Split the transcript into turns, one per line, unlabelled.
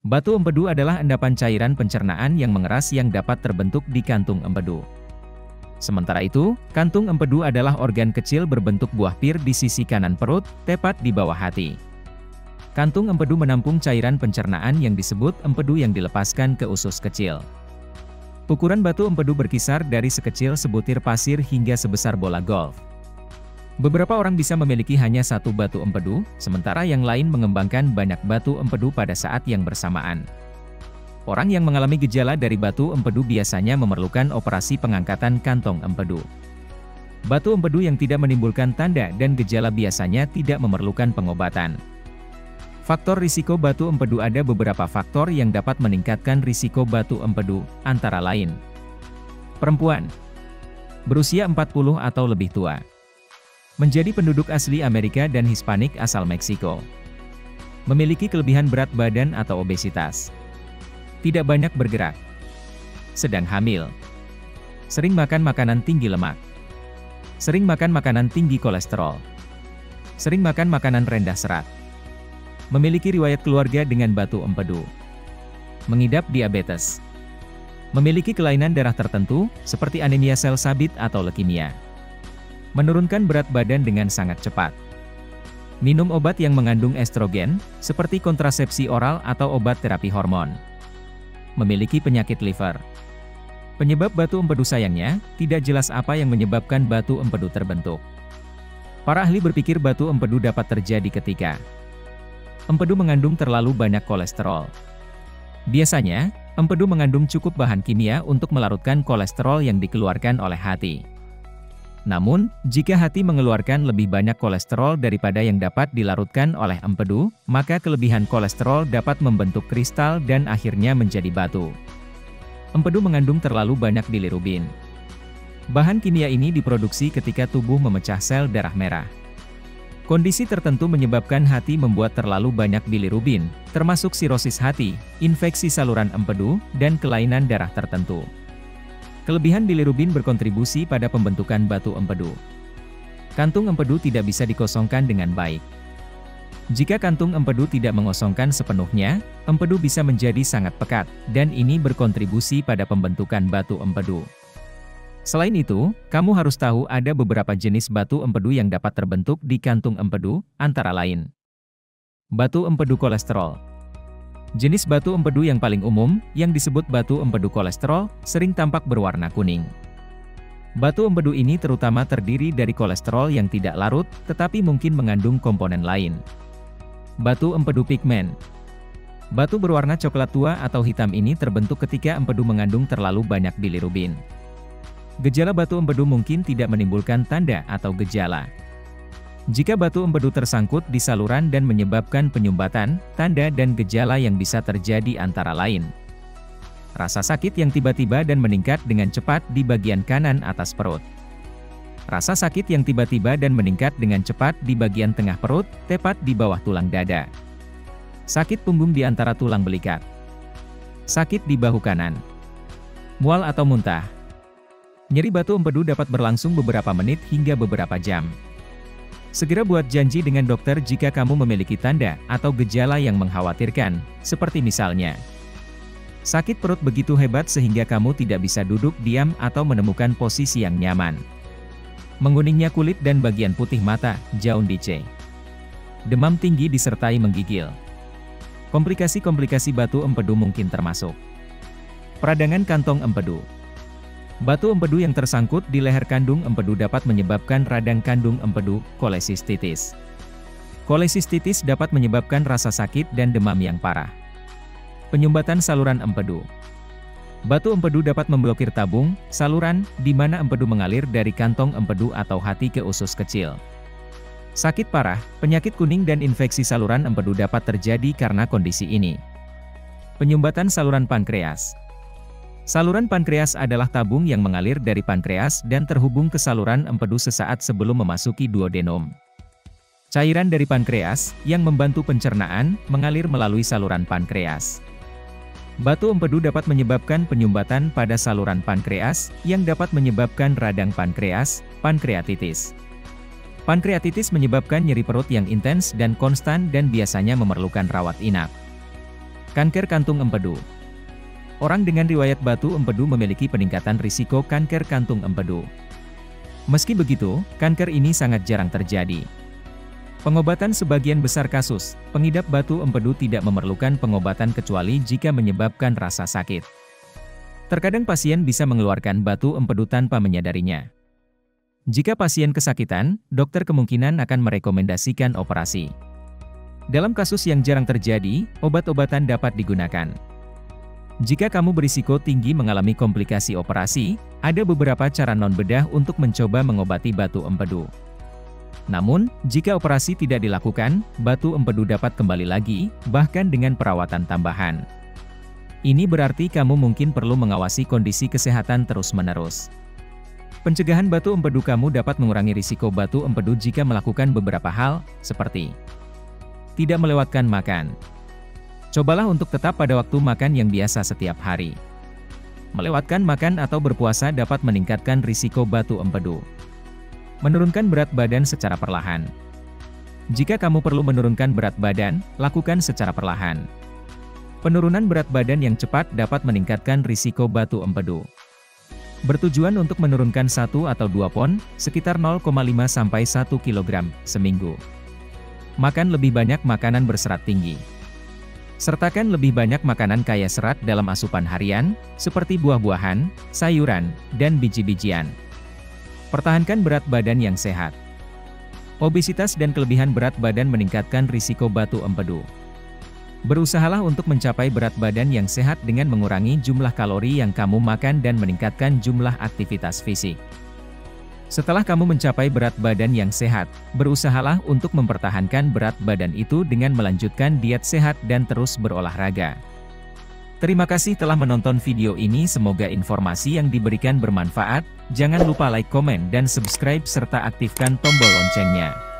Batu empedu adalah endapan cairan pencernaan yang mengeras yang dapat terbentuk di kantung empedu. Sementara itu, kantung empedu adalah organ kecil berbentuk buah pir di sisi kanan perut, tepat di bawah hati. Kantung empedu menampung cairan pencernaan yang disebut empedu yang dilepaskan ke usus kecil. Ukuran batu empedu berkisar dari sekecil sebutir pasir hingga sebesar bola golf. Beberapa orang bisa memiliki hanya satu batu empedu, sementara yang lain mengembangkan banyak batu empedu pada saat yang bersamaan. Orang yang mengalami gejala dari batu empedu biasanya memerlukan operasi pengangkatan kantong empedu. Batu empedu yang tidak menimbulkan tanda dan gejala biasanya tidak memerlukan pengobatan. Faktor risiko batu empedu. Ada beberapa faktor yang dapat meningkatkan risiko batu empedu, antara lain: perempuan, berusia 40 atau lebih tua, menjadi penduduk asli Amerika dan Hispanik asal Meksiko, memiliki kelebihan berat badan atau obesitas, tidak banyak bergerak, sedang hamil, sering makan makanan tinggi lemak, sering makan makanan tinggi kolesterol, sering makan makanan rendah serat, memiliki riwayat keluarga dengan batu empedu, mengidap diabetes, memiliki kelainan darah tertentu, seperti anemia sel sabit atau leukemia, menurunkan berat badan dengan sangat cepat, minum obat yang mengandung estrogen, seperti kontrasepsi oral atau obat terapi hormon, memiliki penyakit liver. Penyebab batu empedu. Sayangnya, tidak jelas apa yang menyebabkan batu empedu terbentuk. Para ahli berpikir batu empedu dapat terjadi ketika empedu mengandung terlalu banyak kolesterol. Biasanya, empedu mengandung cukup bahan kimia untuk melarutkan kolesterol yang dikeluarkan oleh hati. Namun, jika hati mengeluarkan lebih banyak kolesterol daripada yang dapat dilarutkan oleh empedu, maka kelebihan kolesterol dapat membentuk kristal dan akhirnya menjadi batu. Empedu mengandung terlalu banyak bilirubin. Bahan kimia ini diproduksi ketika tubuh memecah sel darah merah. Kondisi tertentu menyebabkan hati membuat terlalu banyak bilirubin, termasuk sirosis hati, infeksi saluran empedu, dan kelainan darah tertentu. Kelebihan bilirubin berkontribusi pada pembentukan batu empedu. Kantung empedu tidak bisa dikosongkan dengan baik. Jika kantung empedu tidak mengosongkan sepenuhnya, empedu bisa menjadi sangat pekat, dan ini berkontribusi pada pembentukan batu empedu. Selain itu, kamu harus tahu ada beberapa jenis batu empedu yang dapat terbentuk di kantung empedu, antara lain: batu empedu kolesterol. Jenis batu empedu yang paling umum, yang disebut batu empedu kolesterol, sering tampak berwarna kuning. Batu empedu ini terutama terdiri dari kolesterol yang tidak larut, tetapi mungkin mengandung komponen lain. Batu empedu pigmen. Batu berwarna coklat tua atau hitam ini terbentuk ketika empedu mengandung terlalu banyak bilirubin. Gejala batu empedu mungkin tidak menimbulkan tanda atau gejala. Jika batu empedu tersangkut di saluran dan menyebabkan penyumbatan, tanda dan gejala yang bisa terjadi antara lain: rasa sakit yang tiba-tiba dan meningkat dengan cepat di bagian kanan atas perut. Rasa sakit yang tiba-tiba dan meningkat dengan cepat di bagian tengah perut, tepat di bawah tulang dada. Sakit punggung di antara tulang belikat. Sakit di bahu kanan. Mual atau muntah. Nyeri batu empedu dapat berlangsung beberapa menit hingga beberapa jam. Segera buat janji dengan dokter jika kamu memiliki tanda atau gejala yang mengkhawatirkan, seperti misalnya sakit perut begitu hebat sehingga kamu tidak bisa duduk diam atau menemukan posisi yang nyaman. Menguningnya kulit dan bagian putih mata, jaundice. Demam tinggi disertai menggigil. Komplikasi-komplikasi batu empedu mungkin termasuk peradangan kantong empedu. Batu empedu yang tersangkut di leher kandung empedu dapat menyebabkan radang kandung empedu, kolesistitis. Kolesistitis dapat menyebabkan rasa sakit dan demam yang parah. Penyumbatan saluran empedu. Batu empedu dapat memblokir tabung, saluran, di mana empedu mengalir dari kantong empedu atau hati ke usus kecil. Sakit parah, penyakit kuning dan infeksi saluran empedu dapat terjadi karena kondisi ini. Penyumbatan saluran pankreas. Saluran pankreas adalah tabung yang mengalir dari pankreas dan terhubung ke saluran empedu sesaat sebelum memasuki duodenum. Cairan dari pankreas, yang membantu pencernaan, mengalir melalui saluran pankreas. Batu empedu dapat menyebabkan penyumbatan pada saluran pankreas, yang dapat menyebabkan radang pankreas, pankreatitis. Pankreatitis menyebabkan nyeri perut yang intens dan konstan dan biasanya memerlukan rawat inap. Kanker kantung empedu. Orang dengan riwayat batu empedu memiliki peningkatan risiko kanker kantung empedu. Meski begitu, kanker ini sangat jarang terjadi. Pengobatan sebagian besar kasus, pengidap batu empedu tidak memerlukan pengobatan kecuali jika menyebabkan rasa sakit. Terkadang pasien bisa mengeluarkan batu empedu tanpa menyadarinya. Jika pasien kesakitan, dokter kemungkinan akan merekomendasikan operasi. Dalam kasus yang jarang terjadi, obat-obatan dapat digunakan. Jika kamu berisiko tinggi mengalami komplikasi operasi, ada beberapa cara non-bedah untuk mencoba mengobati batu empedu. Namun, jika operasi tidak dilakukan, batu empedu dapat kembali lagi, bahkan dengan perawatan tambahan. Ini berarti kamu mungkin perlu mengawasi kondisi kesehatan terus-menerus. Pencegahan batu empedu. Kamu dapat mengurangi risiko batu empedu jika melakukan beberapa hal, seperti tidak melewatkan makan. Cobalah untuk tetap pada waktu makan yang biasa setiap hari. Melewatkan makan atau berpuasa dapat meningkatkan risiko batu empedu. Menurunkan berat badan secara perlahan. Jika kamu perlu menurunkan berat badan, lakukan secara perlahan. Penurunan berat badan yang cepat dapat meningkatkan risiko batu empedu. Bertujuan untuk menurunkan 1 atau 2 pon, sekitar 0,5 sampai 1 kg, seminggu. Makan lebih banyak makanan berserat tinggi. Sertakan lebih banyak makanan kaya serat dalam asupan harian, seperti buah-buahan, sayuran, dan biji-bijian. Pertahankan berat badan yang sehat. Obesitas dan kelebihan berat badan meningkatkan risiko batu empedu. Berusahalah untuk mencapai berat badan yang sehat dengan mengurangi jumlah kalori yang kamu makan dan meningkatkan jumlah aktivitas fisik. Setelah kamu mencapai berat badan yang sehat, berusahalah untuk mempertahankan berat badan itu dengan melanjutkan diet sehat dan terus berolahraga. Terima kasih telah menonton video ini. Semoga informasi yang diberikan bermanfaat. Jangan lupa like, komen, dan subscribe serta aktifkan tombol loncengnya.